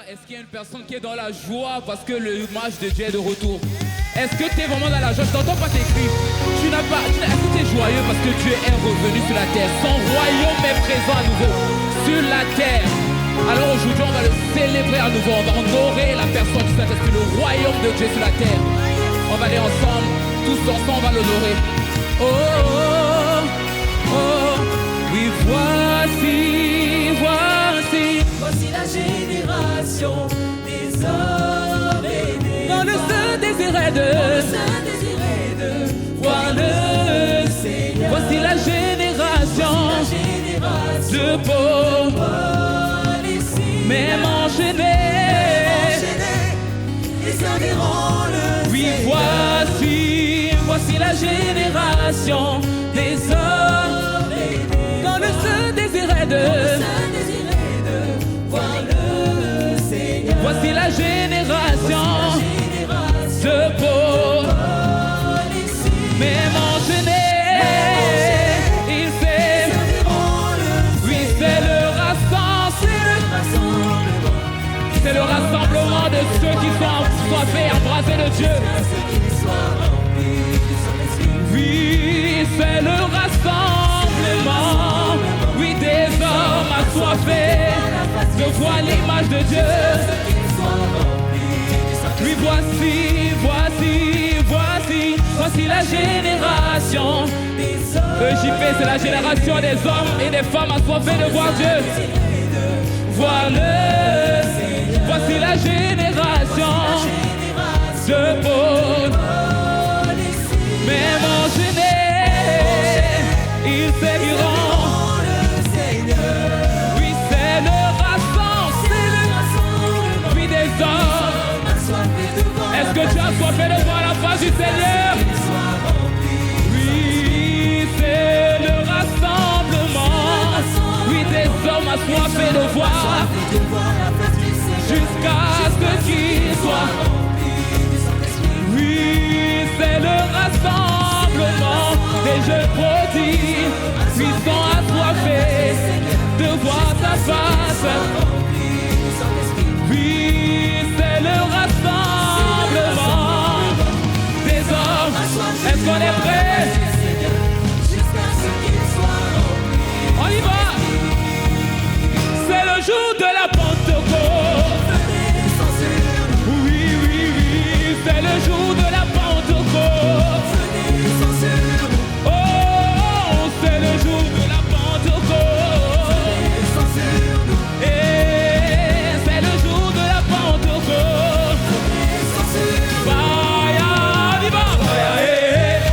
Est-ce qu'il y a une personne qui est dans la joie parce que le match de Dieu est de retour? Est-ce que tu es vraiment dans la joie? Je t'entends pas t'écrire. Est-ce que tu es joyeux parce que Dieu est revenu sur la terre? Son royaume est présent à nouveau sur la terre. Alors aujourd'hui on va le célébrer à nouveau. On va honorer la personne du Saint-Esprit, le royaume de Dieu sur la terre. On va aller ensemble, tous ensemble on va l'honorer. Oh, oh, oh, oui voici, voici. Voici la génération des hommes aimés. Dans le sein désirait de voir le Seigneur. Voici la génération de pauvres, même enchaînés, ils serviront le oui, Seigneur. voici la génération des hommes aimés. dans le sein désirait de voir le Seigneur. voici la génération de pauvres, même enchaînés, ils serviront oui, c'est le rassemblement de ceux qui sont assoiffés, embrasés de Dieu. Oui, c'est le rassemblement, oui, des hommes assoiffés de voir l'image de Dieu. Oui, voici la génération. EJP, c'est la génération des hommes et des femmes assoiffés de voir Dieu. Voici la génération de pauvres, même enchaînés, ils serviront le Seigneur. Oui, c'est le rassemblement, oui, des hommes. Est-ce que tu as soifé de voir la face du Seigneur? Oui, c'est le rassemblement, oui, des hommes assoiffés de voir jusqu'à ce qu'il soit. Oui, c'est le rassemblement des jeunes prodiges, puissants assoiffés de voir ta face. Oui, c'est le rassemblement des hommes. Est-ce qu'on est prêt? On y va. C'est le jour de la Pentecôte. Oui, c'est le jour de la Pentecôte. Oh, c'est le jour de la Pentecôte. Et c'est le jour de la Pentecôte. Fire, viva, fire,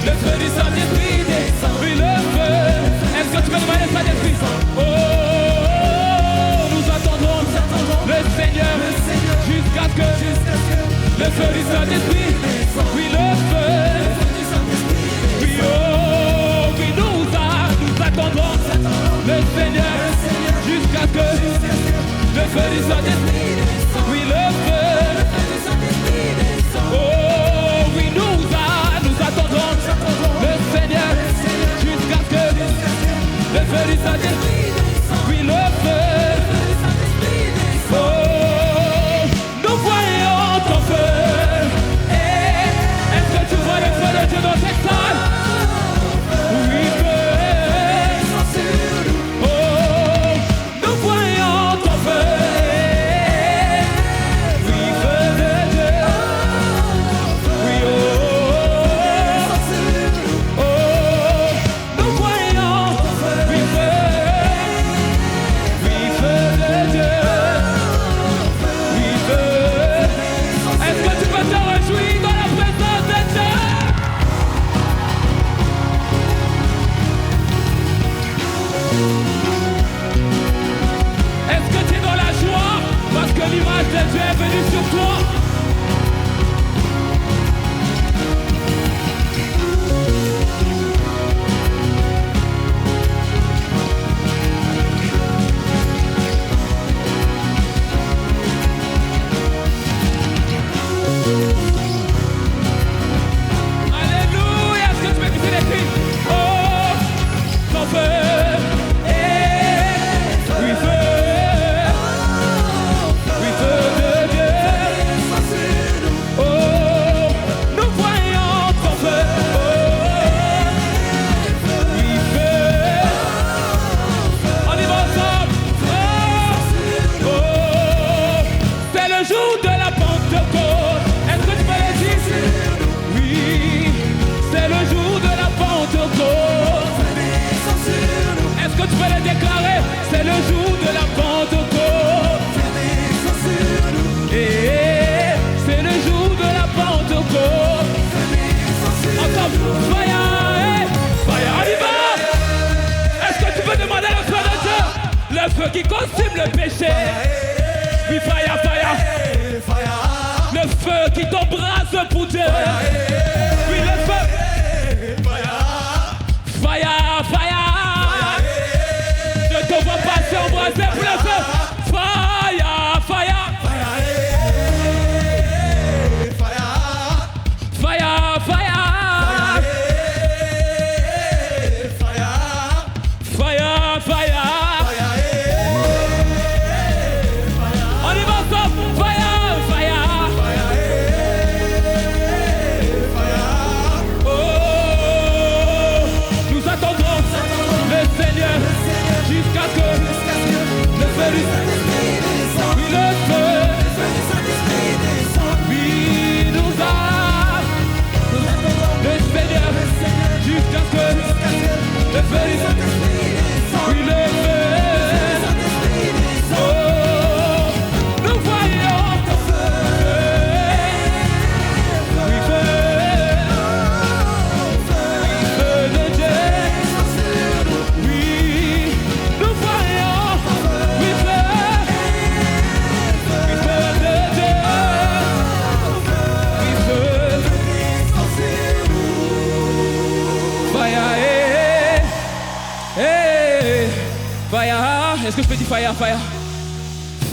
le feu du Saint-Esprit descend. Oui, le feu. Est-ce que tu peux demander le Saint-Esprit? Oh, nous attendons le Seigneur jusqu'à ce que le feu du Saint-Esprit. Oui, le feu. Oui, oh, oui, nous attendons le Seigneur jusqu'à ce que le feu du Saint-Esprit. Oui, le feu. Oh, oui, nous attendons le Seigneur jusqu'à ce que le feu du Saint-Esprit, oui, le feu. Oh, nous voyons ton feu. Est-ce que tu vois le feu de Dieu dans cette salle? Oui, feu. Oh, nous voyons ton feu. feu qui t'embrase pour Dieu. Oui, le feu. Fire, fire. Je te vois passer embrasser pour le feu. Fire, fire. Fire, fire. Fire, fire. On y va ensemble. Fire, fire. Oh, nous attendrons le Seigneur jusqu'à ce que le feu du Saint-Esprit descende. Oui, le feu du Saint-Esprit descende. Oui, nous attendrons le Seigneur jusqu'à ce que le feu du Saint-Esprit descende. Oui, le feu du Saint-Esprit descende. Oh, nous voyons ton feu. Oui, feu. Feu de Dieu. Oui, nous voyons. Oui, feu. Oui, feu de Dieu. Oui, feu. Fire, hey, fire. Est-ce que je peux dire fire, fire?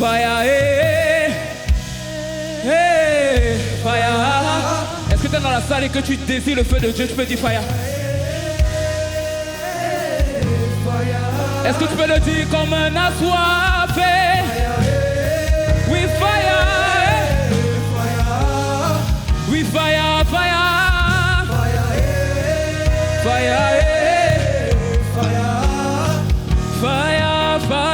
Fire, hey, fire. Est-ce que tu es dans la salle et que tu désires le feu de Dieu? Tu peux dire fire. Est-ce que tu peux le dire comme un assoiffé? Oui, fire. Oui, fire, fire. Fire, fire, fire.